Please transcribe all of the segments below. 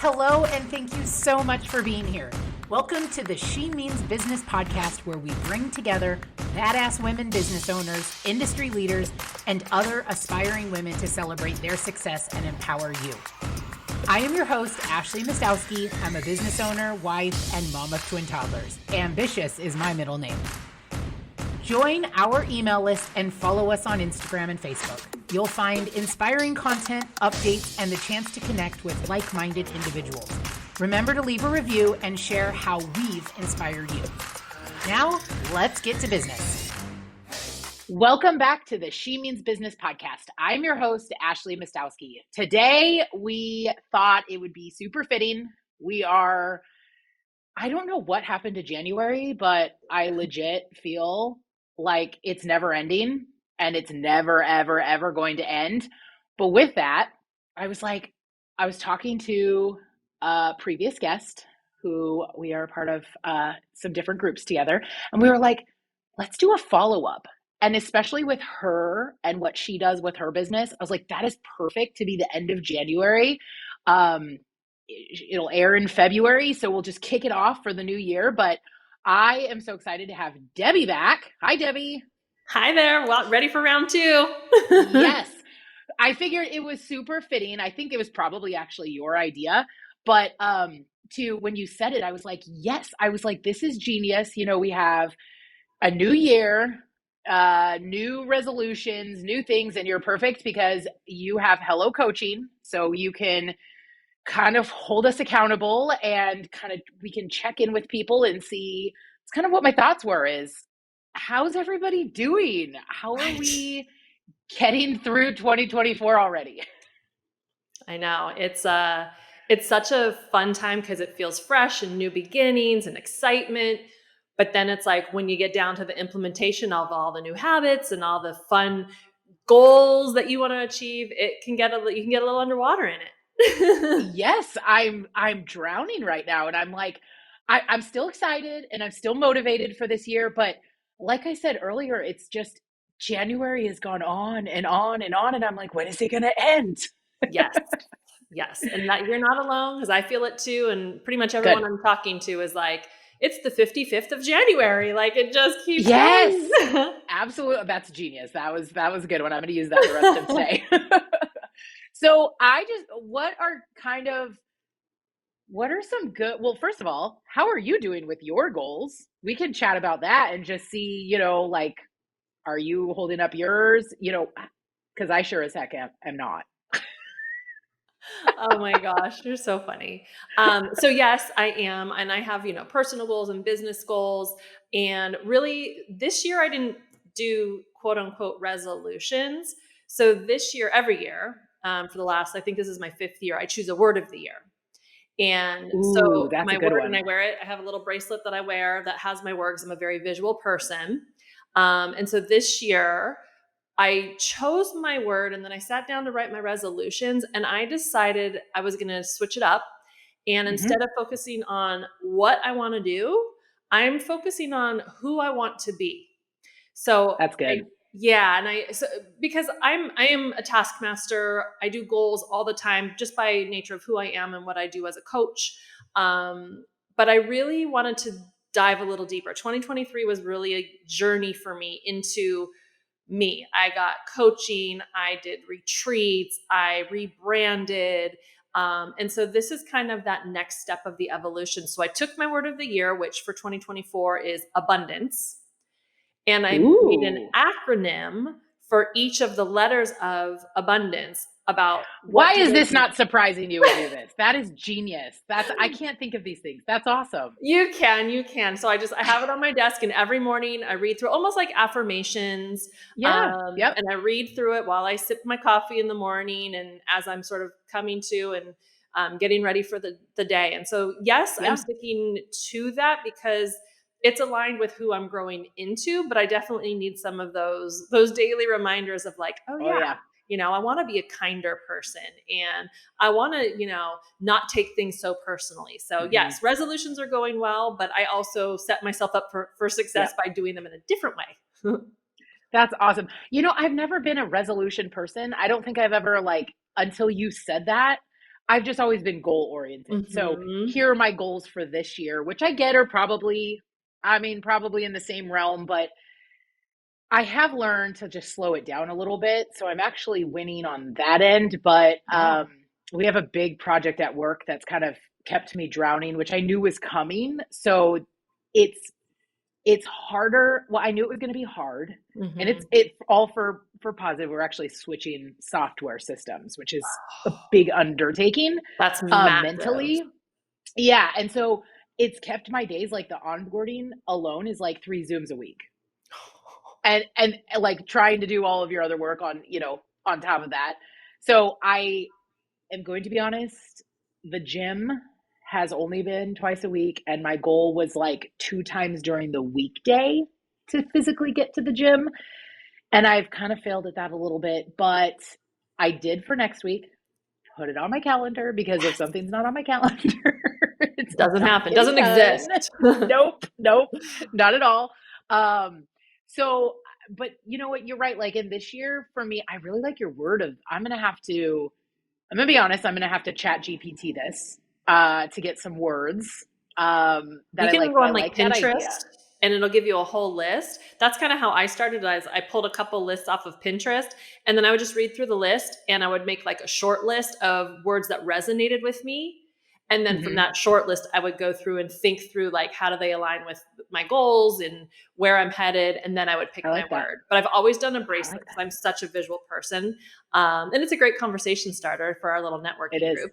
Hello, and thank you so much for being here. Welcome to the She Means Business podcast, where we bring together badass women business owners, industry leaders, and other aspiring women to celebrate their success and empower you. I am your host, Ashley Mistowski. I'm a business owner, wife, and mom of twin toddlers. Ambitious is my middle name. Join our email list and follow us on Instagram and Facebook. You'll find inspiring content, updates, and the chance to connect with like-minded individuals. Remember to leave a review and share how we've inspired you. Now, let's get to business. Welcome back to the She Means Business podcast. I'm your host, Ashley Mistowski. Today, we thought it would be super fitting. I don't know what happened to January, but I legit feel like it's never ending and it's never, ever, ever going to end. But with that, I was talking to a previous guest who we are a part of some different groups together. And we were like, let's do a follow-up. And especially with her and what she does with her business, I was like, that is perfect to be the end of January. It'll air in February, so we'll just kick it off for the new year. But I am so excited to have Debi back. Hi, Debi. Hi there. Well, ready for round two. Yes. I figured it was super fitting. I think it was probably actually your idea. But when you said it, I was like, yes. I was like, this is genius. You know, we have a new year, new resolutions, new things, and you're perfect because you have Hello Coaching. So you can kind of hold us accountable and we can check in with people and see. It's kind of what my thoughts were is, how's everybody doing? How are we getting through 2024 already? I know it's such a fun time because it feels fresh and new beginnings and excitement. But then it's like when you get down to the implementation of all the new habits and all the fun goals that you want to achieve, you can get a little underwater in it. Yes, I'm drowning right now. And I'm like, I'm still excited and I'm still motivated for this year. But like I said earlier, it's just January has gone on and on and on. And I'm like, when is it going to end? Yes. And that you're not alone, because I feel it too. And pretty much everyone I'm talking to is like, it's the 55th of January. Like it just keeps going. Absolutely. That's genius. That was a good one. I'm going to use that the rest of today. So first of all, how are you doing with your goals? We can chat about that and just see, are you holding up yours? Because I sure as heck am not. Oh my gosh, you're so funny. So yes, I am. And I have, personal goals and business goals. And really this year I didn't do quote unquote resolutions. So this year, every year, for the last, I think this is my 5th year, I choose a word of the year. And so that's my a good word, one. and I wear it. I have a little bracelet that I wear that has my words. I'm a very visual person. And so this year I chose my word, and then I sat down to write my resolutions, and I decided I was going to switch it up. And instead of focusing on what I want to do, I'm focusing on who I want to be. So that's good. Because I am a taskmaster. I do goals all the time just by nature of who I am and what I do as a coach. But I really wanted to dive a little deeper. 2023 was really a journey for me into me. I got coaching, I did retreats, I rebranded. And so this is kind of that next step of the evolution. So I took my word of the year, which for 2024 is abundance. And I made an acronym for each of the letters of abundance about why is this not surprising you to do this? That is genius. I can't think of these things. That's awesome. You can. So I have it on my desk, and every morning I read through almost like affirmations. And I read through it while I sip my coffee in the morning and as I'm sort of coming to and getting ready for the day. And so, yes, I'm sticking to that because it's aligned with who I'm growing into, but I definitely need some of those daily reminders of like, I want to be a kinder person, and I want to, not take things so personally. So yes, resolutions are going well, but I also set myself up for success by doing them in a different way. That's awesome. I've never been a resolution person. I don't think I've ever until you said that, I've just always been goal oriented. So here are my goals for this year, which I get are probably in the same realm, but I have learned to just slow it down a little bit. So I'm actually winning on that end, but we have a big project at work that's kind of kept me drowning, which I knew was coming. So it's harder. Well, I knew it was going to be hard, and it's all for positive. We're actually switching software systems, which is a big undertaking. That's massive. Mentally. Yeah. And so it's kept my days, like the onboarding alone is like 3 Zooms a week. And like trying to do all of your other work on, on top of that. So I am going to be honest, the gym has only been twice a week, and my goal was like 2 times during the weekday to physically get to the gym. And I've kind of failed at that a little bit, but I did for next week put it on my calendar, because if something's not on my calendar, it doesn't happen. Doesn't exist. Nope, not at all. So, but you know what, you're right. Like in this year for me, I really like your word of, I'm going to be honest, I'm going to have to chat GPT this, to get some words, that you can go on like Pinterest and it'll give you a whole list. That's kind of how I started. I pulled a couple lists off of Pinterest, and then I would just read through the list, and I would make like a short list of words that resonated with me. And then from that short list, I would go through and think through like, how do they align with my goals and where I'm headed? And then I would pick my word. But I've always done a bracelet because I'm such a visual person. And it's a great conversation starter for our little networking group.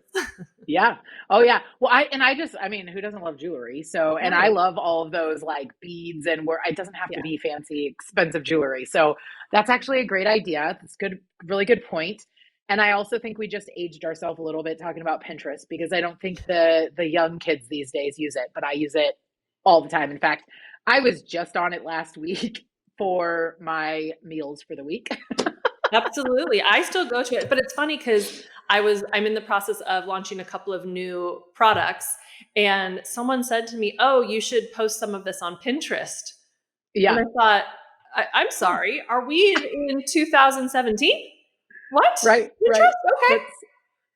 Yeah. Oh yeah. Well, who doesn't love jewelry? So, and I love all of those like beads, and where it doesn't have to be fancy, expensive jewelry. So that's actually a great idea. That's good. Really good point. And I also think we just aged ourselves a little bit talking about Pinterest, because I don't think the young kids these days use it, but I use it all the time. In fact, I was just on it last week for my meals for the week. Absolutely. I still go to it, but it's funny because I'm in the process of launching a couple of new products, and someone said to me, "Oh, you should post some of this on Pinterest." Yeah. And I thought, I'm sorry, are we in 2017? What? Right. Pinterest? Right. Okay.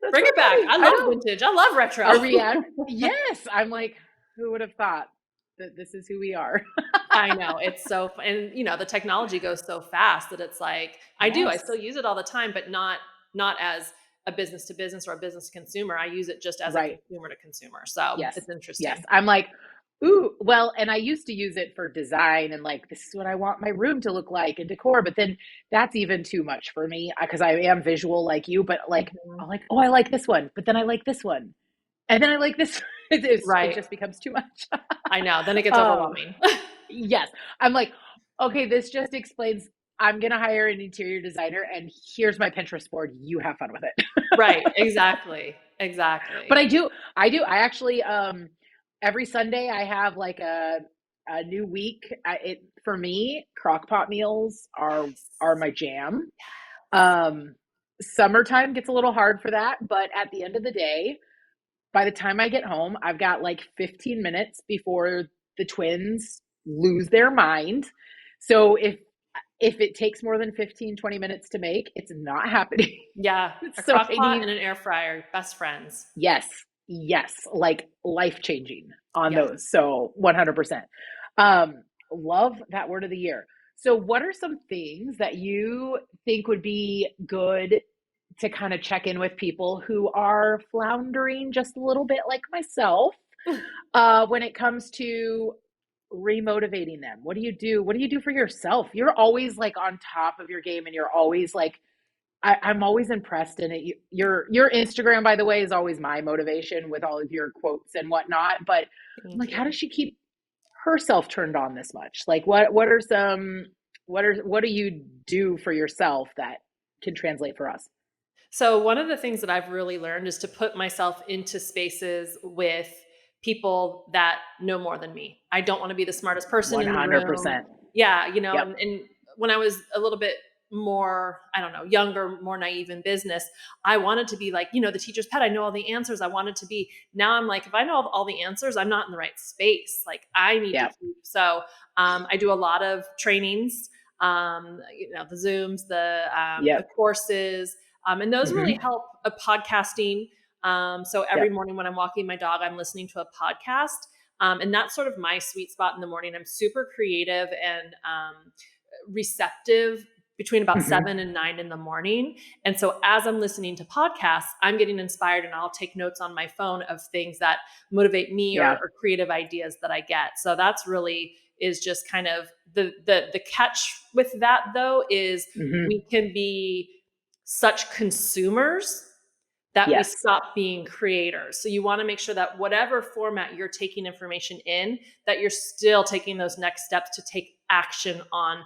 That's bring it back. I love vintage. I love retro. Are we at? Yes. I'm like, who would have thought that this is who we are? I know. It's so, and the technology goes so fast that it's like, I still use it all the time, but not as a business to business or a business to consumer. I use it just as a consumer to consumer. So it's interesting. Yes. I'm like, ooh, well, and I used to use it for design and like, this is what I want my room to look like and decor, but then that's even too much for me, because I am visual like you, but like, I'm like, oh, I like this one, but then I like this one. And then I like this. It just becomes too much. I know. Then it gets overwhelming. Yes. I'm like, okay, this just explains, I'm going to hire an interior designer, and here's my Pinterest board. You have fun with it. Right. Exactly. But I actually, every Sunday I have like a new week. For me, crockpot meals are my jam. Summertime gets a little hard for that, but at the end of the day, by the time I get home, I've got like 15 minutes before the twins lose their mind. So if it takes more than 15, 20 minutes to make, it's not happening. Yeah. A crockpot and an air fryer, best friends. Yes. Like life-changing on those. So 100%. Love that word of the year. So what are some things that you think would be good to kind of check in with people who are floundering just a little bit like myself, when it comes to remotivating them? What do you do? What do you do for yourself? You're always like on top of your game, and you're always like, I'm always impressed in it. Your Instagram, by the way, is always my motivation with all of your quotes and whatnot. But I'm like, how does she keep herself turned on this much? Like, what do you do for yourself that can translate for us? So one of the things that I've really learned is to put myself into spaces with people that know more than me. I don't want to be the smartest person 100%. In the room. Yeah, and when I was a little bit more, I don't know, younger, more naive in business, I wanted to be like, the teacher's pet. I know all the answers. I wanted to be. Now I'm like, if I know all the answers, I'm not in the right space. Like I need to keep. So I do a lot of trainings, the Zooms, the courses, and those really help. Podcasting. So every morning when I'm walking my dog, I'm listening to a podcast. And that's sort of my sweet spot in the morning. I'm super creative and receptive between about 7 and 9 in the morning. And so as I'm listening to podcasts, I'm getting inspired and I'll take notes on my phone of things that motivate me or creative ideas that I get. So that's really is just kind of the catch with that though, is we can be such consumers that we stop being creators. So you want to make sure that whatever format you're taking information in, that you're still taking those next steps to take action on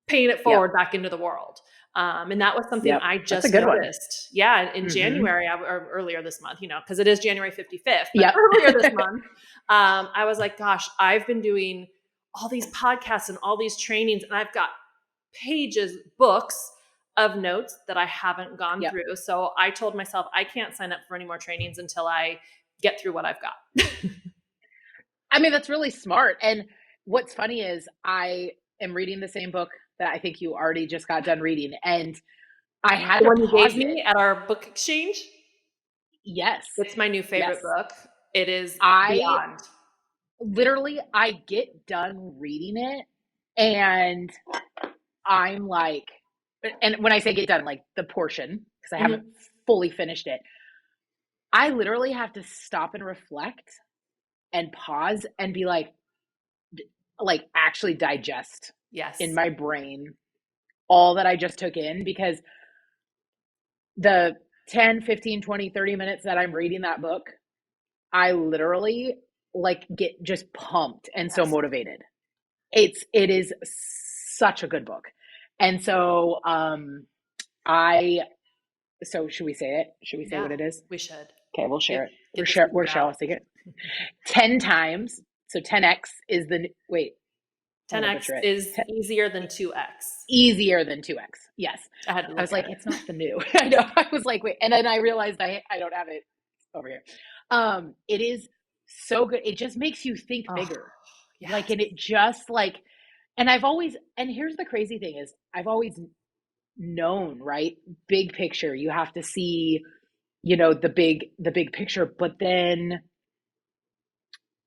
paying it forward back into the world. And that was something I just noticed. Yeah. In January or earlier this month, cause it is January 55th, but earlier this month, I was like, gosh, I've been doing all these podcasts and all these trainings, and I've got pages, books of notes that I haven't gone through. So I told myself, I can't sign up for any more trainings until I get through what I've got. I mean, that's really smart. And what's funny is I am reading the same book that I think you already just got done reading. And I had the one you gave me at our book exchange. Yes. It's my new favorite book. It is beyond. Literally, I get done reading it and I'm like, and when I say get done, like the portion, because I haven't fully finished it, I literally have to stop and reflect and pause and be like actually digest in my brain all that I just took in, because the 10, 15, 20, 30 minutes that I'm reading that book, I literally get just pumped and so motivated. It is such a good book. And so, so should we say it? Should we say what it is? We should. Okay, we'll share it. Where shall I say it? 10 times. So 10x is 10x is easier than 2x. Easier than 2x. Yes. I was like, it's not the new. I know. I was like, wait. And then I realized I don't have it over here. It is so good. It just makes you think bigger. Yes. And it just and and here's the crazy thing is I've always known, right? Big picture. You have to see, the big picture, but then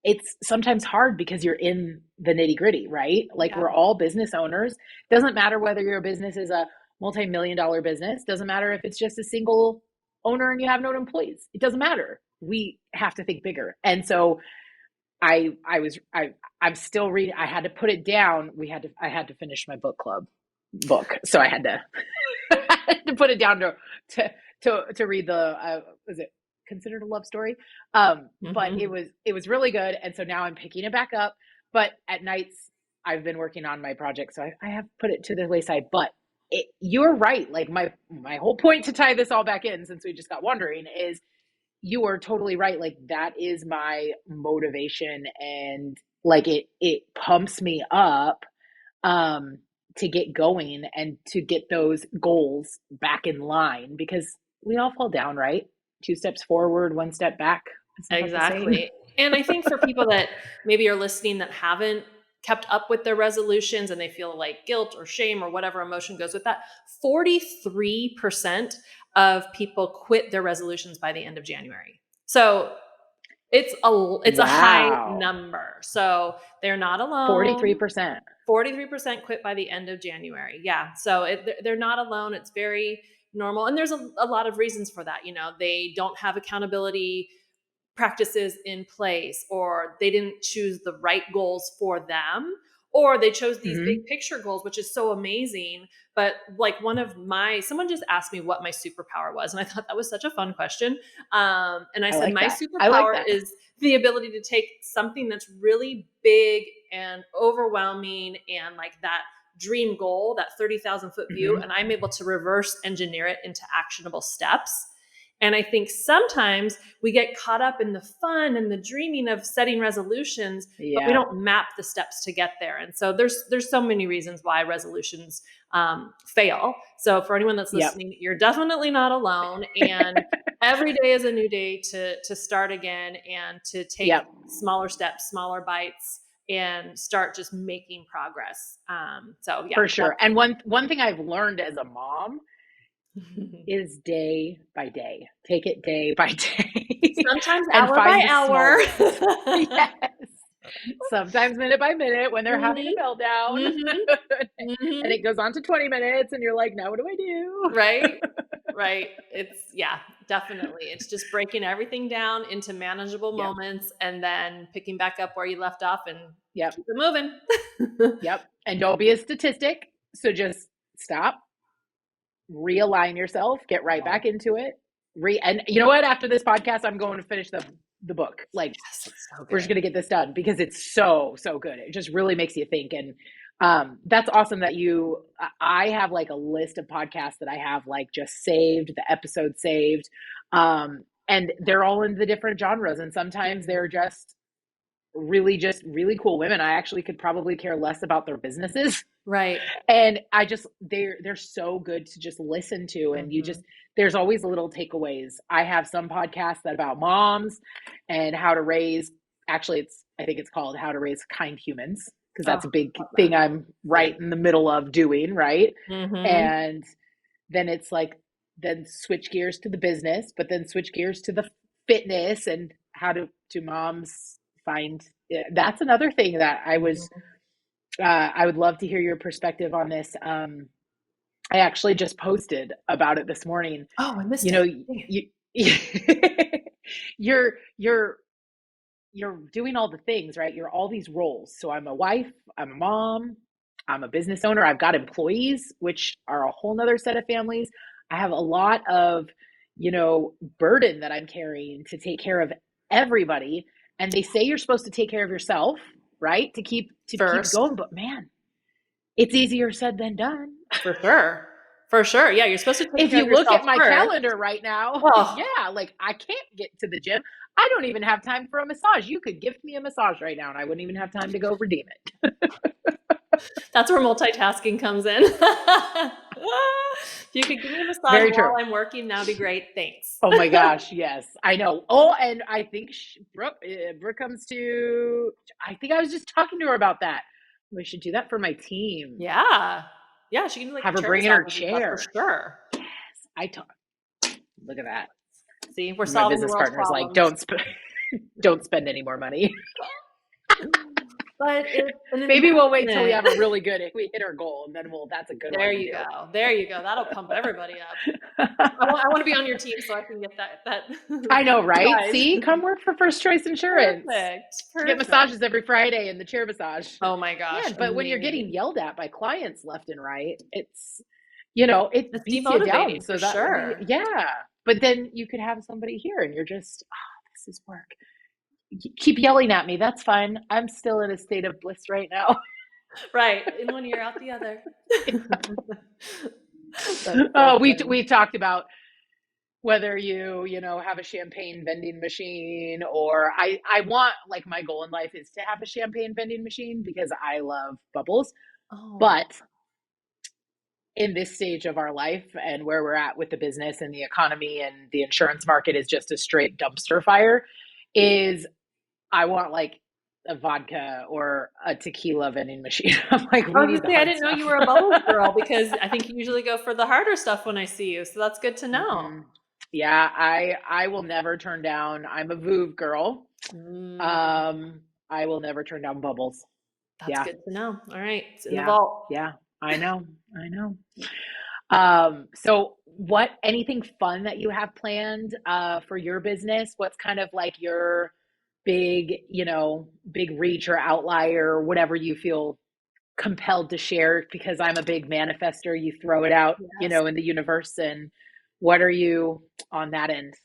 it's sometimes hard because you're in the nitty gritty, right? We're all business owners. Doesn't matter whether your business is a multi-million-dollar business. Doesn't matter if it's just a single owner and you have no employees. It doesn't matter. We have to think bigger. And so I'm still reading. I had to put it down. I had to finish my book club book. So I had to, put it down to read the, was it Considered a Love Story? But it was really good. And so now I'm picking it back up, but at nights I've been working on my project. So I have put it to the wayside, but you're right. My whole point to tie this all back in, since we just got wondering, is you are totally right. That is my motivation, and it pumps me up to get going and to get those goals back in line, because we all fall down, right? 2 steps forward, 1 step back. Exactly. And I think for people that maybe are listening that haven't kept up with their resolutions and they feel like guilt or shame or whatever emotion goes with that, 43% of people quit their resolutions by the end of January. So it's a high number. So they're not alone. 43%. 43% quit by the end of January. Yeah. So they're not alone. It's very normal. And there's a lot of reasons for that. They don't have accountability practices in place, or they didn't choose the right goals for them, or they chose these big picture goals, which is so amazing. But someone just asked me what my superpower was. And I thought that was such a fun question. And I said, my superpower is the ability to take something that's really big and overwhelming and that dream goal, that 30,000 foot view, and I'm able to reverse engineer it into actionable steps. And I think sometimes we get caught up in the fun and the dreaming of setting resolutions, but we don't map the steps to get there. And so there's so many reasons why resolutions fail. So for anyone that's listening, you're definitely not alone. And every day is a new day to start again and to take smaller steps, smaller bites, and start just making progress. For sure. And one thing I've learned as a mom is day by day. Take it day by day. Sometimes and hour find by the hour. Yes. Sometimes minute by minute when they're having a meltdown. And it goes on to 20 minutes and you're like, now what do I do? Right. It's definitely. It's just breaking everything down into manageable moments and then picking back up where you left off and keep it moving. Yep. And don't be a statistic. So just stop, realign yourself, get right back into it. And you know what? After this podcast, I'm going to finish the book. Like, so we're just going to get this done because it's so good. It just really makes you think. And that's awesome that I have like a list of podcasts that I have like just saved, the episode saved. And they're all in the different genres. And sometimes they're just really cool women. I actually could probably care less about their businesses. Right. And they're so good to just listen to. And there's always little takeaways. I have some podcasts that about moms and how to raise, I think it's called How to Raise Kind Humans, because that's a big thing I'm right in the middle of doing. Right. And then it's like, then switch gears to the business, but then switch gears to the fitness and how to moms find. That's another thing that I would love to hear your perspective on this. I actually just posted about it this morning. Oh, I missed it. You're doing all the things, right? You're all these roles. So I'm a wife, I'm a mom, I'm a business owner. I've got employees, which are a whole nother set of families. I have a lot of, burden that I'm carrying to take care of everybody. And they say you're supposed to take care of yourself, right? To keep going. But man, it's easier said than done. For sure. Yeah. You're supposed to take care of yourself. If you look at my calendar right now, like I can't get to the gym. I don't even have time for a massage. You could gift me a massage right now and I wouldn't even have time to go redeem it. That's where multitasking comes in. If you could give me a massage while I'm working, that would be great. Thanks. Oh my gosh. Yes, I know. Oh, and I think Brooke comes to, I think I was just talking to her about that. We should do that for my team. Yeah. Yeah. She can have her bring in her chair. For sure. Yes. Look at that. See, we're solving my business partner's problems. Like, don't spend any more money. But maybe we'll wait till we have a really good, if we hit our goal, and then that's a good one. There you go. That'll pump everybody up. I want to be on your team so I can get that. I know, right? Guys. See, come work for First Choice Insurance. Perfect. Get massages every Friday and the chair massage. Oh my gosh. Yeah, but when you're getting yelled at by clients left and right, it's, it beats you down. So sure. But then you could have somebody here and you're just, this is work. Keep yelling at me. That's fine. I'm still in a state of bliss right now. Right. In one ear, out the other. We've talked about whether you have a champagne vending machine, or I want, like, my goal in life is to have a champagne vending machine because I love bubbles. But in this stage of our life and where we're at with the business and the economy and the insurance market is just a straight dumpster fire, I want like a vodka or a tequila vending machine. I'm like, I didn't know you were a bubbles girl, because I think you usually go for the harder stuff when I see you. So that's good to know. Yeah, I will never turn down. I'm a Vouv girl. I will never turn down bubbles. That's good to know. All right. It's in the vault. Yeah, I know. So anything fun that you have planned for your business? What's kind of like your big reach or outlier, or whatever you feel compelled to share? Because I'm a big manifester. You throw it out, in the universe. And what are you on that end?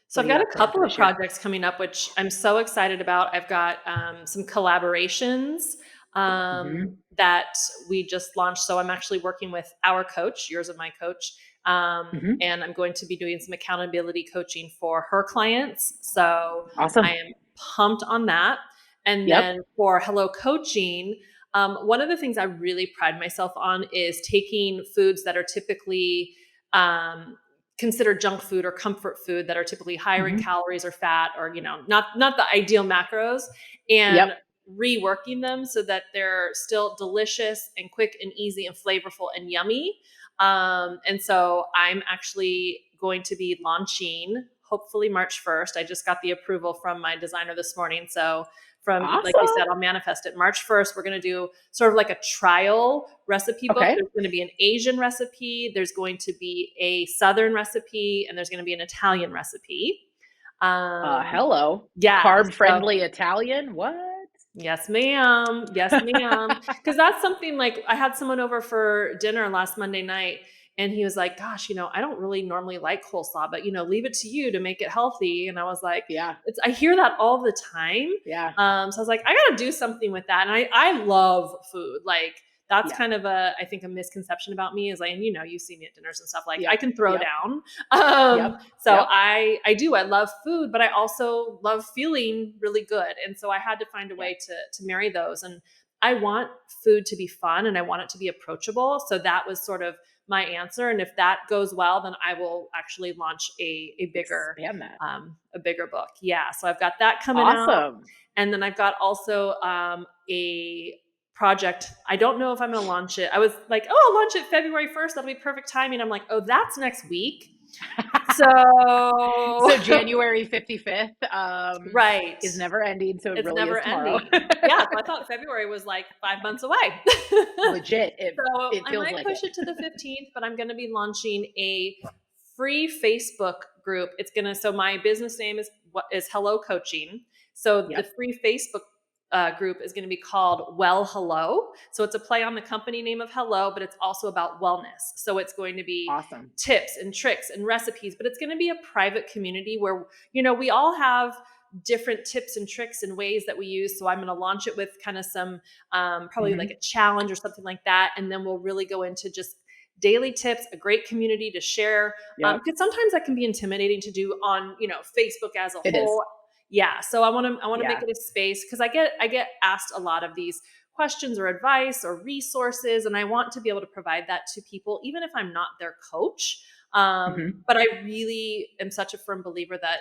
So I've got a couple of projects coming up, which I'm so excited about. I've got some collaborations that we just launched. So I'm actually working with our coach, yours and my coach. And I'm going to be doing some accountability coaching for her clients. So awesome. I am pumped on that. And then for Hello Coaching, one of the things I really pride myself on is taking foods that are typically considered junk food or comfort food, that are typically higher in calories or fat, or, not the ideal macros, and reworking them so that they're still delicious and quick and easy and flavorful and yummy. And so I'm actually going to be launching hopefully March 1st. I just got the approval from my designer this morning. So awesome. like you said, I'll manifest it. March 1st, we're going to do sort of like a trial recipe book. There's going to be an Asian recipe. There's going to be a Southern recipe, and there's going to be an Italian recipe. Hello. Yeah. Carb friendly Italian. What? Yes, ma'am. Yes, ma'am. Because that's something like I had someone over for dinner last Monday night, and he was like, gosh, I don't really normally like coleslaw, but leave it to you to make it healthy. And I was like, yeah, I hear that all the time. Yeah. So I was like, I got to do something with that. And I love food. Like that's kind of I think a misconception about me is like, and you see me at dinners and stuff, like I can throw down. I love food, but I also love feeling really good. And so I had to find a way to marry those. And I want food to be fun and I want it to be approachable. So that was sort of my answer. And if that goes well, then I will actually launch a bigger book. Yeah. So I've got that coming out. And then I've got also a project. I don't know if I'm going to launch it. I was like, I'll launch it February 1st. That'll be perfect timing. I'm like, that's next week. So January 55th right is never ending. So it's really never is tomorrow. ending. Yeah, so I thought February was like 5 months away. Legit. It feels I might like push it to the 15th, but I'm going to be launching a free Facebook group. So my business name is Hello Coaching. So the free Facebook group is going to be called Well Hello. So it's a play on the company name of Hello, but it's also about wellness. So it's going to be awesome tips and tricks and recipes, but it's going to be a private community where, we all have different tips and tricks and ways that we use. So I'm going to launch it with kind of some, probably like a challenge or something like that. And then we'll really go into just daily tips, a great community to share. Because sometimes that can be intimidating to do on, Facebook as a whole. Yeah. So I want to make it a space because I get asked a lot of these questions or advice or resources, and I want to be able to provide that to people, even if I'm not their coach. But I really am such a firm believer that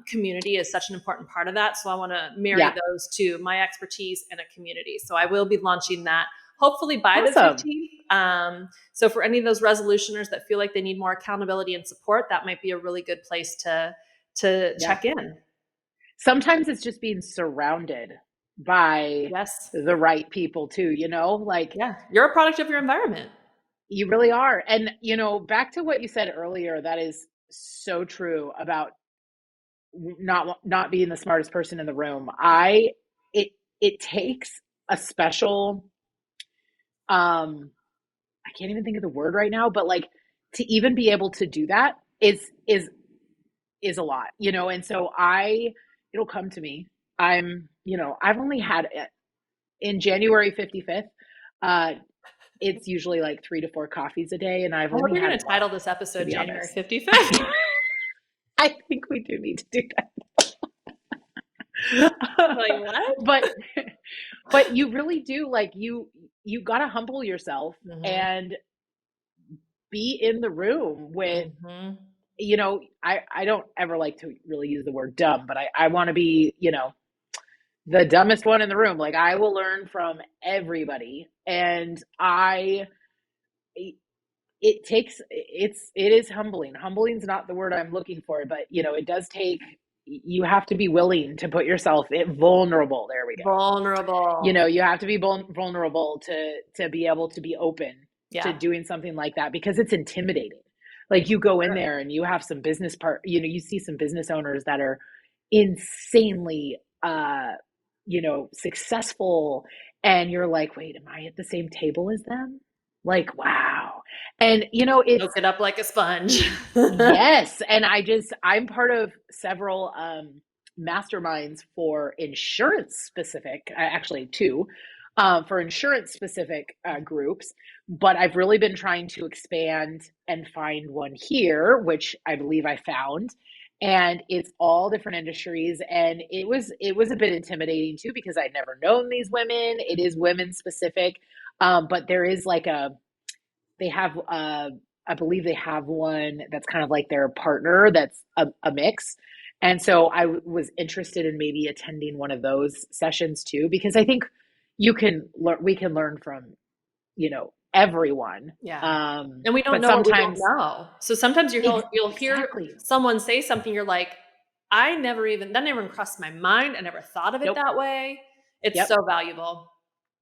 community is such an important part of that. So I want to marry those two, my expertise and a community. So I will be launching that hopefully by the 15th. So for any of those resolutioners that feel like they need more accountability and support, that might be a really good place to check in. Sometimes it's just being surrounded by the right people too, you're a product of your environment. You really are. And, back to what you said earlier, that is so true about not being the smartest person in the room. It takes a special, I can't even think of the word right now, but like to even be able to do that is a lot, and so it'll come to me. I've only had it in January 55th. It's usually like 3 to 4 coffees a day. And I've only we're going to title this episode January 55th. I think we do need to do that. Like what? But you really do, like you got to humble yourself and be in the room with, I don't ever like to really use the word dumb, but I want to be, the dumbest one in the room. Like I will learn from everybody. And it is humbling. Humbling's not the word I'm looking for, but it does take, you have to be willing to put yourself vulnerable. There we go. Vulnerable. You have to be vulnerable to be able to be open to doing something like that, because it's intimidating. Like you go in there and you have some business you see some business owners that are insanely, successful, and you're like, wait, am I at the same table as them? Like, wow. And it's soak it up like a sponge. Yes. And I'm part of several masterminds for insurance specific, actually 2, for insurance specific groups, but I've really been trying to expand and find one here, which I believe I found. And it's all different industries. And it was a bit intimidating too, because I'd never known these women. It is women specific. But there is like I believe they have one that's kind of like their partner that's a mix. And so I was interested in maybe attending one of those sessions too, because I think we can learn from, everyone. Yeah. And we don't know sometimes, what we don't know. So sometimes you'll hear someone say something, you're like, that never even crossed my mind. I never thought of it that way. It's so valuable.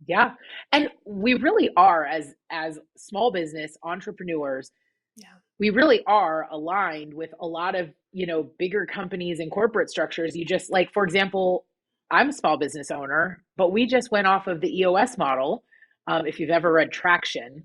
Yeah. And we really are, as small business entrepreneurs, we really are aligned with a lot of, bigger companies and corporate structures. You just, like, for example, I'm a small business owner, but we just went off of the EOS model. If you've ever read Traction,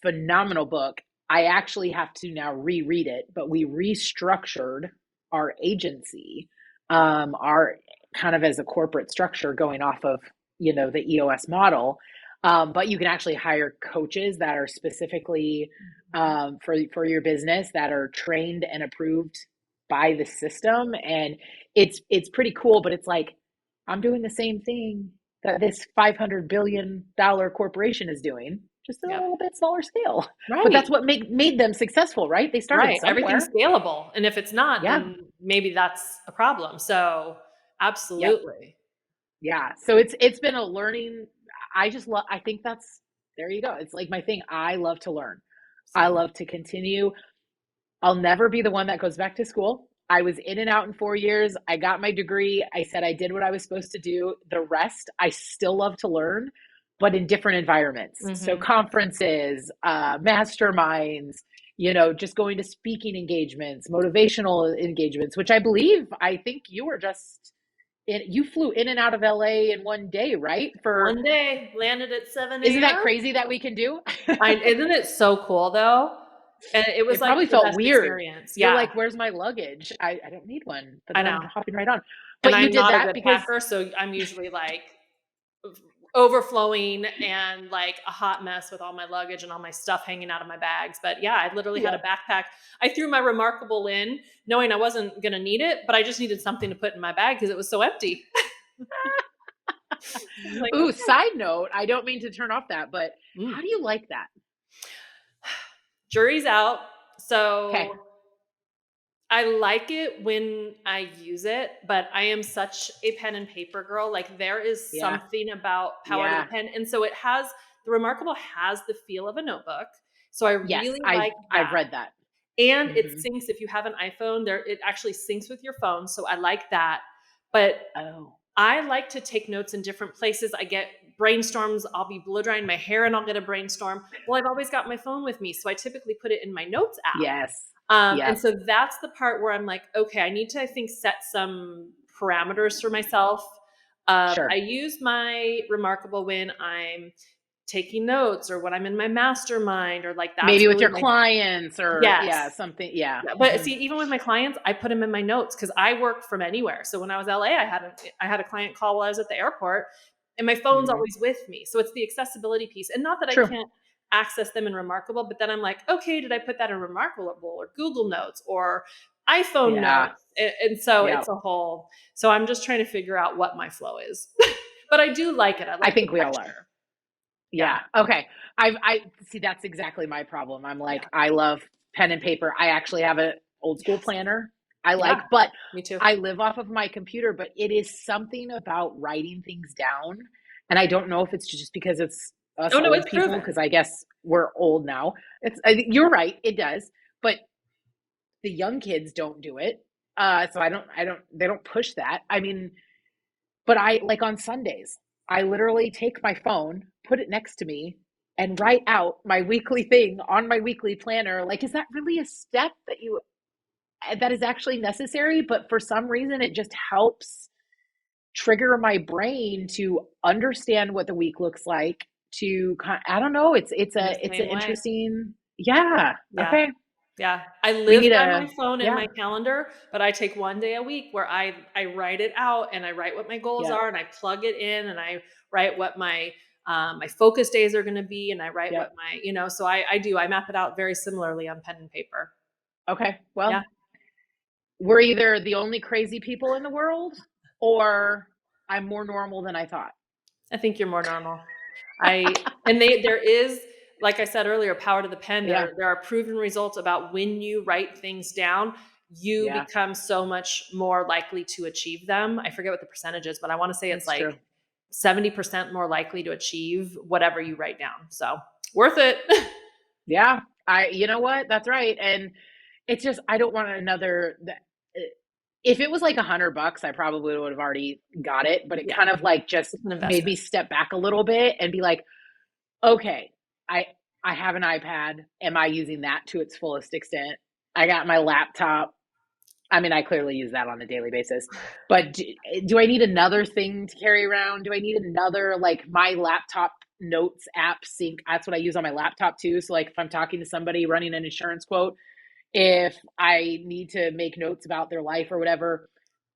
phenomenal book. I actually have to now reread it, but we restructured our agency, our kind of as a corporate structure going off of, the EOS model. But you can actually hire coaches that are specifically for your business, that are trained and approved by the system. And it's pretty cool, but it's like, I'm doing the same thing that this $500 billion corporation is doing, just a little bit smaller scale. Right. But that's what made them successful, right? They started somewhere. Everything's scalable. And if it's not, then maybe that's a problem. So absolutely. Yeah. So it's been a learning. I think there you go. It's like my thing. I love to learn. I love to continue. I'll never be the one that goes back to school. I was in and out in 4 years. I got my degree. I said I did what I was supposed to do. The rest, I still love to learn, but in different environments. Mm-hmm. So conferences, masterminds, just going to speaking engagements, motivational engagements, which I think you were just you flew in and out of LA in one day, right? For 1 day, landed at 7 a.m. Isn't that crazy that we can do? Isn't it so cool though? And it was probably felt weird. Experience. You're like, where's my luggage? I don't need one, but then I'm hopping right on. But and you did that because packer, so I'm usually like overflowing and like a hot mess with all my luggage and all my stuff hanging out of my bags. But I literally had a backpack. I threw my Remarkable in knowing I wasn't going to need it, but I just needed something to put in my bag because it was so empty. Like, ooh, side note, I don't mean to turn off that, but how do you like that? Jury's out. So I like it when I use it, but I am such a pen and paper girl. Like there is something about power of the pen. And so the Remarkable has the feel of a notebook. So I really like that. I've read that. And it syncs. If you have an iPhone, it actually syncs with your phone. So I like that. But I like to take notes in different places. I get brainstorms. I'll be blow drying my hair and I'll get a brainstorm. Well, I've always got my phone with me. So I typically put it in my notes app. Yes. And so that's the part where I'm like, okay, I need to, I think, set some parameters for myself. Sure. I use my Remarkable when I'm taking notes or when I'm in my mastermind or like that. Maybe with your clients or something. Yeah. But see, even with my clients, I put them in my notes because I work from anywhere. So when I was LA, I had a client call while I was at the airport and my phone's always with me. So it's the accessibility piece. And not that I can't access them in Remarkable, but then I'm like, okay, did I put that in Remarkable or Google Notes or iPhone notes? And so it's a whole, so I'm just trying to figure out what my flow is, but I do like it. I think we all are. Yeah. Okay. I see. That's exactly my problem. I'm like, I love pen and paper. I actually have an old school planner. But me too. I live off of my computer, but it is something about writing things down. And I don't know if it's just because it's us old people, because I guess we're old now. You're right. It does. But the young kids don't do it. So they don't push that. I mean, but I like on Sundays, I literally take my phone, put it next to me and write out my weekly thing on my weekly planner. Like, is that really a step that is actually necessary? But for some reason, it just helps trigger my brain to understand what the week looks like. I don't know. It's an interesting. Yeah. Okay. Yeah. I live by my phone and my calendar, but I take 1 day a week where I write it out and I write what my goals are and I plug it in and I write what my focus days are going to be. And I write what my, so I map it out very similarly on pen and paper. Okay. Well, we're either the only crazy people in the world or I'm more normal than I thought. I think you're more normal. There is, like I said earlier, power to the pen. There are proven results about when you write things down, you become so much more likely to achieve them. I forget what the percentage is, but I want to say it's like 70% more likely to achieve whatever you write down. So worth it. Yeah. You know what? That's right. And it's just, I don't want another, if it was like $100, I probably would have already got it, but it kind of like just made me step back a little bit and be like, okay, I have an iPad. Am I using that to its fullest extent? I got my laptop. I mean, I clearly use that on a daily basis, but do I need another thing to carry around? Do I need another, like my laptop notes app sync? That's what I use on my laptop too. So like if I'm talking to somebody running an insurance quote, if I need to make notes about their life or whatever,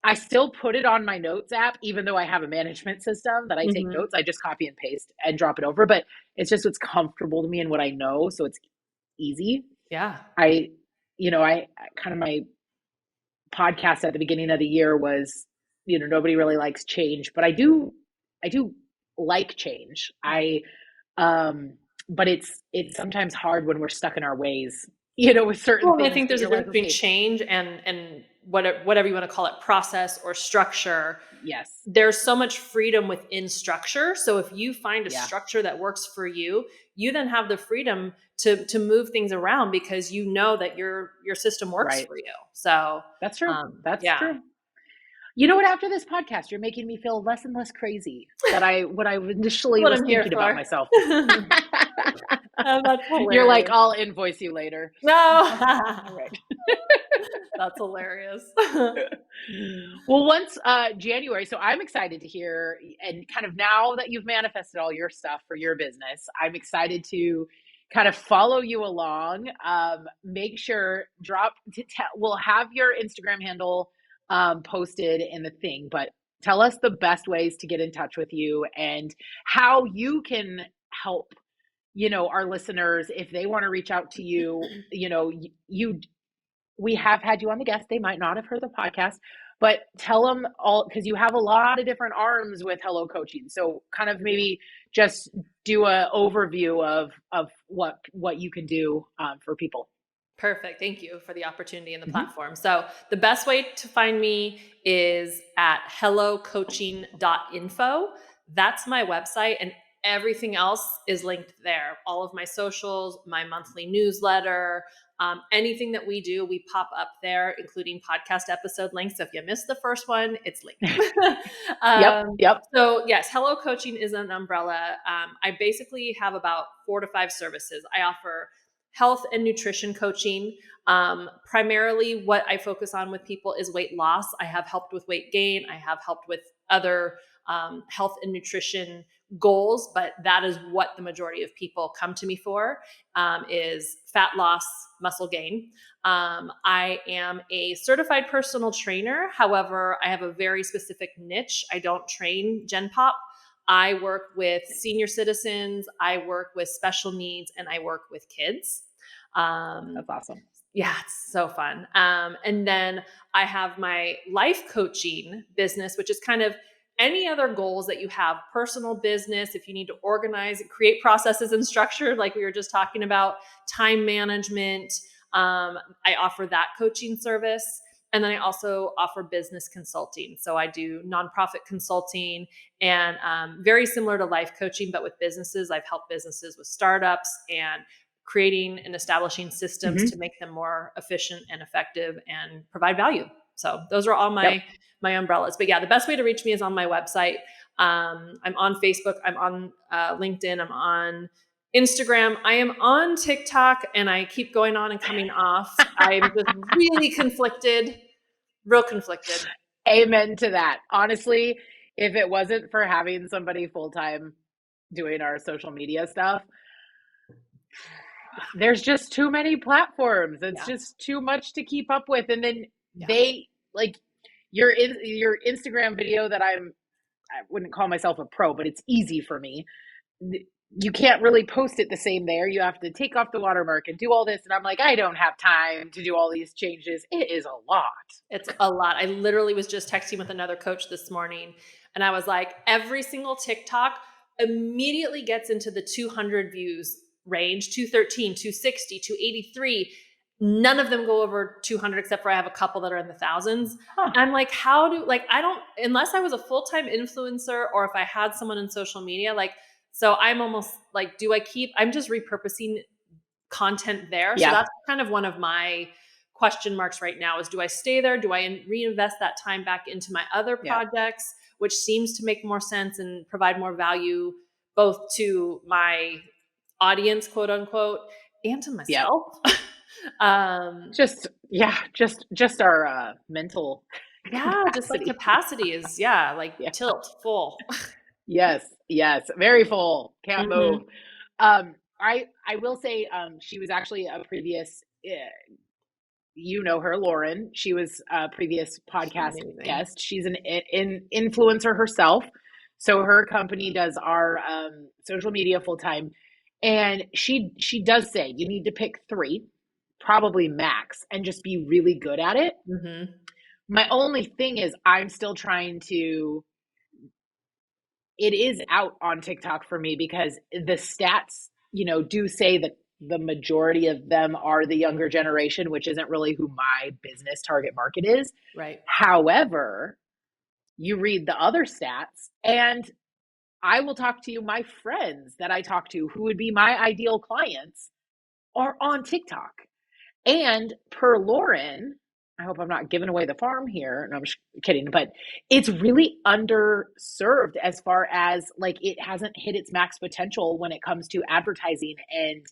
I still put it on my notes app, even though I have a management system that I take notes. I just copy and paste and drop it over, but it's just what's comfortable to me and what I know. So it's easy. Yeah. I kind of my podcast at the beginning of the year was, nobody really likes change, but I do like change. But it's sometimes hard when we're stuck in our ways, with certain things. I think there's a difference between change and whatever you want to call it, process or structure. Yes. There's so much freedom within structure. So if you find a structure that works for you, you then have the freedom to move things around because you know that your system works for you. So that's true. That's true. You know what? After this podcast, you're making me feel less and less crazy than what I initially was thinking about myself. That's hilarious. You're like, I'll invoice you later. No. All right. That's hilarious. Well, once January, so I'm excited to hear, and kind of now that you've manifested all your stuff for your business, I'm excited to kind of follow you along. Make sure we'll have your Instagram handle posted in the thing, but tell us the best ways to get in touch with you and how you can help, our listeners if they want to reach out to you. We have had you on the guest. They might not have heard the podcast, but tell them all, because you have a lot of different arms with Hello Coaching. So kind of maybe just do a overview of what you can do for people. Perfect. Thank you for the opportunity and the platform. So the best way to find me is at hellocoaching.info. That's my website, and everything else is linked there. All of my socials, my monthly newsletter, anything that we do, we pop up there, including podcast episode links. So if you missed the first one, it's linked. Yep. So yes, Hello Coaching is an umbrella. I basically have about 4 to 5 services. I offer health and nutrition coaching. Primarily what I focus on with people is weight loss. I have helped with weight gain. I have helped with other health and nutrition goals, but that is what the majority of people come to me for, is fat loss, muscle gain. I am a certified personal trainer. However, I have a very specific niche. I don't train Gen Pop. I work with senior citizens, I work with special needs, and I work with kids. That's awesome. Yeah, it's so fun. And then I have my life coaching business, which is kind of any other goals that you have, personal business, if you need to organize and create processes and structure, like we were just talking about, time management. I offer that coaching service. And then I also offer business consulting. So I do nonprofit consulting and very similar to life coaching, but with businesses. I've helped businesses with startups and creating and establishing systems to make them more efficient and effective and provide value. So those are all my umbrellas. But yeah, the best way to reach me is on my website. I'm on Facebook. I'm on LinkedIn. I'm on Instagram. I am on TikTok, and I keep going on and coming off. I'm just really real conflicted. Amen to that. Honestly, if it wasn't for having somebody full-time doing our social media stuff, there's just too many platforms. It's just too much to keep up with. And then they like your Instagram video that I wouldn't call myself a pro, but it's easy for me. You can't really post it the same there. You have to take off the watermark and do all this. And I'm like, I don't have time to do all these changes. It is a lot. It's a lot. I literally was just texting with another coach this morning, and I was like, every single TikTok immediately gets into the 200 views range, 213, 260, 283. none of them go over 200, except for I have a couple that are in the thousands. Huh. I'm like, unless I was a full-time influencer, or if I had someone in social media, so I'm almost like, I'm just repurposing content there. Yeah. So that's kind of one of my question marks right now is, do I stay there? Do I reinvest that time back into my other projects, which seems to make more sense and provide more value both to my audience, quote unquote, and to myself? Just our mental capacity. Just like capacity is tilt full. Yes, very full, can't move. I will say she was actually a previous you know her, Lauren. She was a previous podcast guest. She's an influencer herself, so her company does our social media full time, and she does say you need to pick 3, probably max, and just be really good at it. My only thing is I'm still trying to, it is out on TikTok for me because the stats, do say that the majority of them are the younger generation, which isn't really who my business target market is. Right. However, you read the other stats, and I will talk to you, my friends that I talk to who would be my ideal clients are on TikTok. And per Lauren, I hope I'm not giving away the farm here. No, I'm just kidding. But it's really underserved as far as it hasn't hit its max potential when it comes to advertising and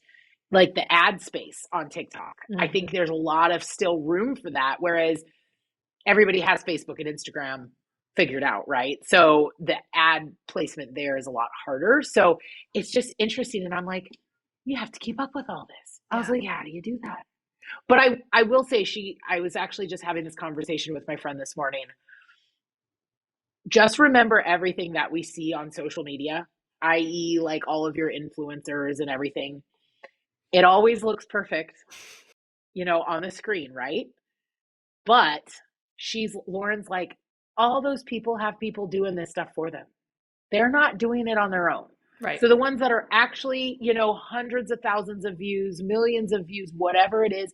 the ad space on TikTok. I think there's a lot of still room for that. Whereas everybody has Facebook and Instagram figured out, right? So the ad placement there is a lot harder. So it's just interesting. And I'm like, you have to keep up with all this. I was like, how do you do that? But I will say I was actually just having this conversation with my friend this morning. Just remember everything that we see on social media, i.e. all of your influencers and everything. It always looks perfect, on the screen, right? But Lauren's like, all those people have people doing this stuff for them. They're not doing it on their own. Right. So the ones that are actually, hundreds of thousands of views, millions of views, whatever it is,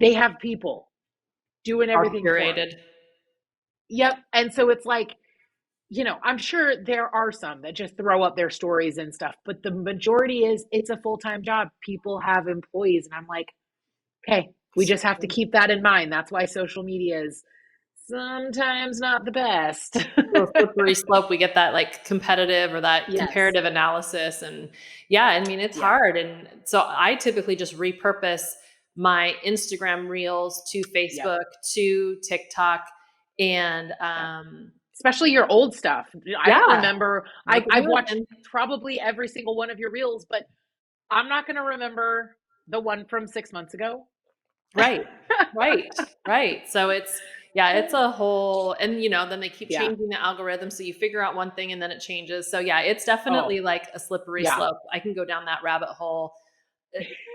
they have people doing everything curated. Yep. And so it's I'm sure there are some that just throw up their stories and stuff, but the majority it's a full-time job. People have employees. And I'm like, okay, we just have to keep that in mind. That's why social media is sometimes not the best. Slippery slope. We get that competitive or that comparative analysis. And it's hard. And so I typically just repurpose my Instagram reels to Facebook, to TikTok, and especially your old stuff. I don't remember. I've watched probably every single one of your reels, but I'm not going to remember the one from 6 months ago. Right. So it's a whole, and then they keep changing the algorithm. So you figure out one thing and then it changes. So it's definitely a slippery slope. I can go down that rabbit hole.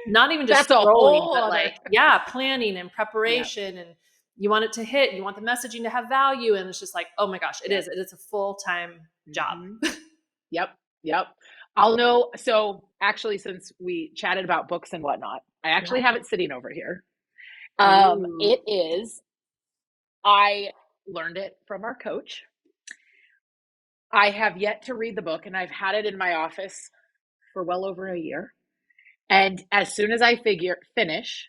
Not even just scrolling, but planning and preparation and you want it to hit, you want the messaging to have value. And it's just oh my gosh, it is a full-time job. Yep. I'll know. So actually, since we chatted about books and whatnot, I actually have it sitting over here. It is, I learned it from our coach. I have yet to read the book, and I've had it in my office for well over a year. And as soon as I finish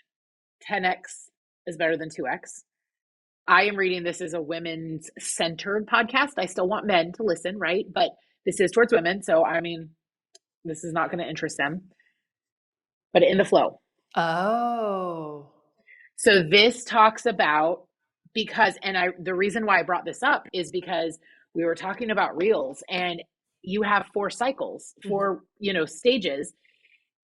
10x is better than 2x, I am reading. This is a women's centered podcast. I still want men to listen, right? But this is towards women. So, this is not going to interest them, but In the Flow. Oh. So this talks about, the reason why I brought this up is because we were talking about reels, and you have 4 cycles, 4, stages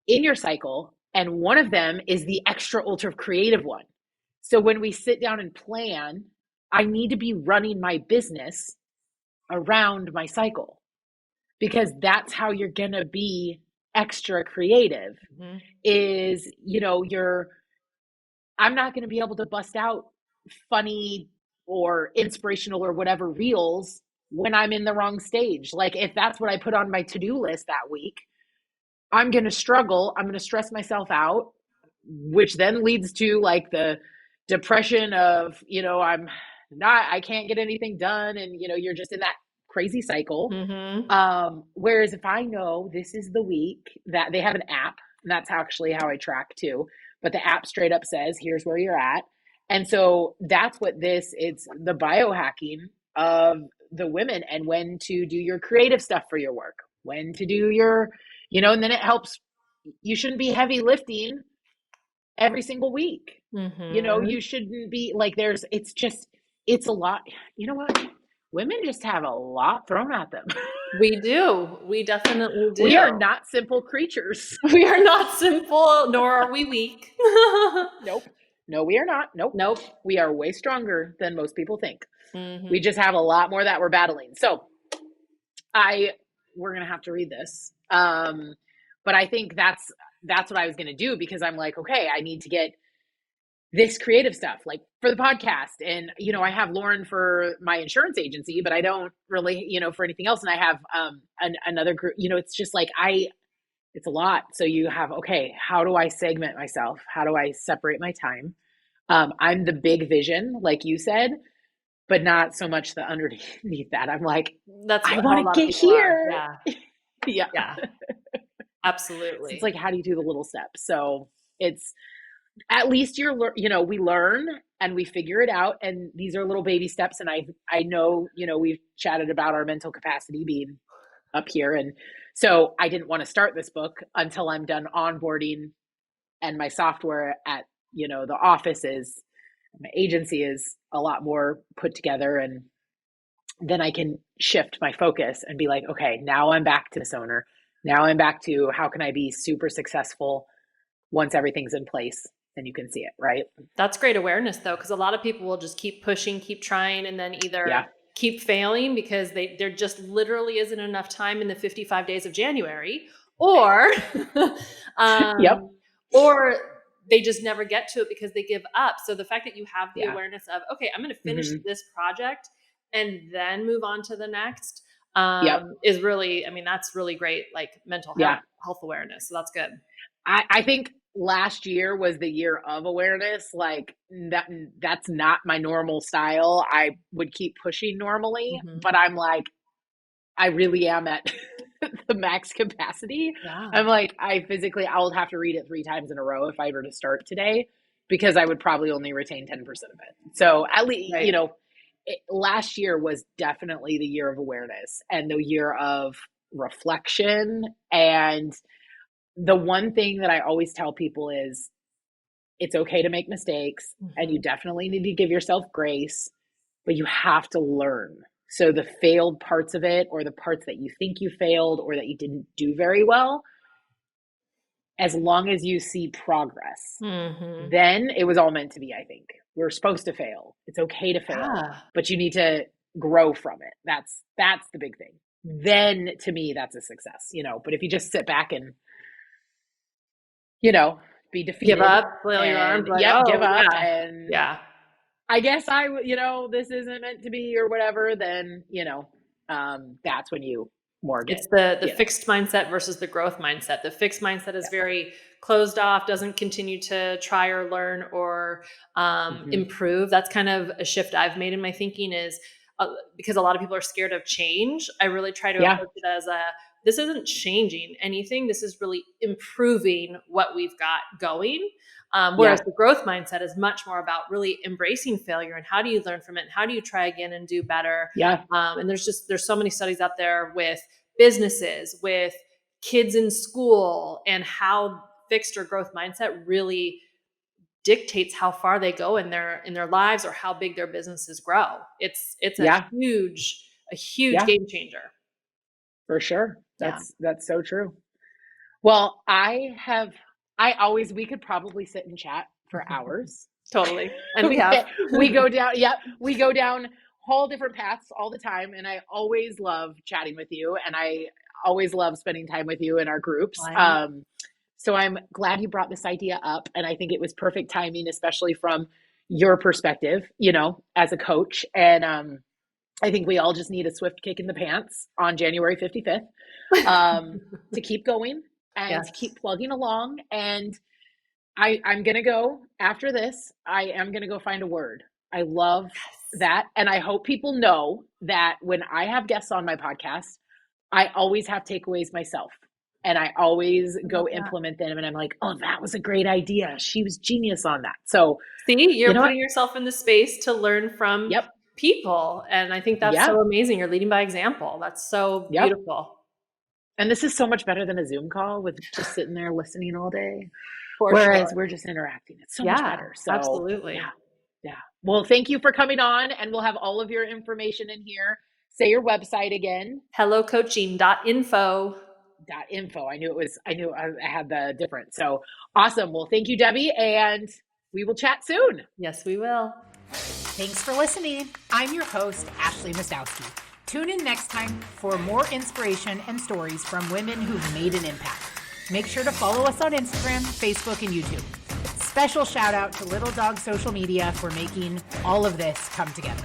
in your cycle. And one of them is the extra ultra creative one. So when we sit down and plan, I need to be running my business around my cycle, because that's how you're going to be extra creative is, I'm not going to be able to bust out funny or inspirational or whatever reels when I'm in the wrong stage. If that's what I put on my to-do list that week, I'm going to struggle. I'm going to stress myself out. which then leads to like the depression of, I can't get anything done. And, you're just in that crazy cycle. Whereas if I know this is the week that they have an app, and that's actually how I track too, but the app straight up says, here's where you're at. And so that's what it's the biohacking of the women, and when to do your creative stuff for your work, when to do your, and then it helps. You shouldn't be heavy lifting every single week. You shouldn't be like, it's a lot. You know what? Women just have a lot thrown at them. We do. We definitely do. We are not simple creatures. We are not simple, nor are we weak. Nope. No, we are not. Nope. We are way stronger than most people think. We just have a lot more that we're battling. So we're going to have to read this. But I think that's what I was going to do, because I'm like, okay, I need to get this creative stuff, like for the podcast. And, I have Lauren for my insurance agency, but I don't really, for anything else. And I have another group, it's just like, it's a lot. So you have, okay, how do I segment myself? How do I separate my time? I'm the big vision, like you said, but not so much the underneath that. I'm like, I want to get here. Yeah. Absolutely. So it's like, how do you do the little steps? So it's, at least we learn and we figure it out. And these are little baby steps. And I know, we've chatted about our mental capacity being up here. And so I didn't want to start this book until I'm done onboarding, and my software at, the office my agency is a lot more put together. And then I can shift my focus and be like, okay, now I'm back to this owner. Now I'm back to how can I be super successful once everything's in place and you can see it, right? That's great awareness though, because a lot of people will just keep pushing, keep trying, and then either keep failing because there just literally isn't enough time in the 55 days of January, or or they just never get to it because they give up. So the fact that you have the awareness of, okay, I'm going to finish this project and then move on to the next is really, that's really great, like mental health awareness. So that's good. I think last year was the year of awareness. Like that's not my normal style. I would keep pushing normally, but I'm like, I really am at the max capacity. I'm like, I'll have to read it 3 times in a row if I were to start today, because I would probably only retain 10% of it. So at least, last year was definitely the year of awareness and the year of reflection. And the one thing that I always tell people is it's okay to make mistakes, and you definitely need to give yourself grace, but you have to learn. So the failed parts of it, or the parts that you think you failed or that you didn't do very well, as long as you see progress, then it was all meant to be. I think we're supposed to fail. It's okay to fail, but you need to grow from it. That's the big thing. Then to me, that's a success, but if you just sit back and, be defeated, give up, flail your arms, give up. And I guess this isn't meant to be or whatever, then, that's when you mortgage. It's the fixed mindset versus the growth mindset. The fixed mindset is very closed off, doesn't continue to try or learn or improve. That's kind of a shift I've made in my thinking is because a lot of people are scared of change. I really try to approach it as this isn't changing anything. This is really improving what we've got going. Whereas the growth mindset is much more about really embracing failure and how do you learn from it? And how do you try again and do better? And there's so many studies out there with businesses, with kids in school, and how fixed or growth mindset really dictates how far they go in their lives or how big their businesses grow. It's a huge game changer. For sure. That's so true. Well, we could probably sit and chat for hours. Totally. And we have. we go down whole different paths all the time. And I always love chatting with you. And I always love spending time with you in our groups. So I'm glad you brought this idea up. And I think it was perfect timing, especially from your perspective, as a coach. And I think we all just need a swift kick in the pants on January 55th to keep going and to keep plugging along. And I'm going to go after this. I am going to go find a word. I love that. And I hope people know that when I have guests on my podcast, I always have takeaways myself. And I always go implement them. And I'm like, oh, that was a great idea. She was genius on that. So see, you're putting yourself in the space to learn from people. And I think that's so amazing. You're leading by example. That's so beautiful. And this is so much better than a Zoom call with just sitting there listening all day. Whereas we're just interacting. It's so much better. So absolutely. Yeah. Well, thank you for coming on, and we'll have all of your information in here. Say your website again. hellocoaching.info. I had the difference. So awesome. Well, thank you, Debi, and we will chat soon. Yes, we will. Thanks for listening. I'm your host, Ashley Mostowski. Tune in next time for more inspiration and stories from women who've made an impact. Make sure to follow us on Instagram, Facebook, and YouTube. Special shout out to Little Dog Social Media for making all of this come together.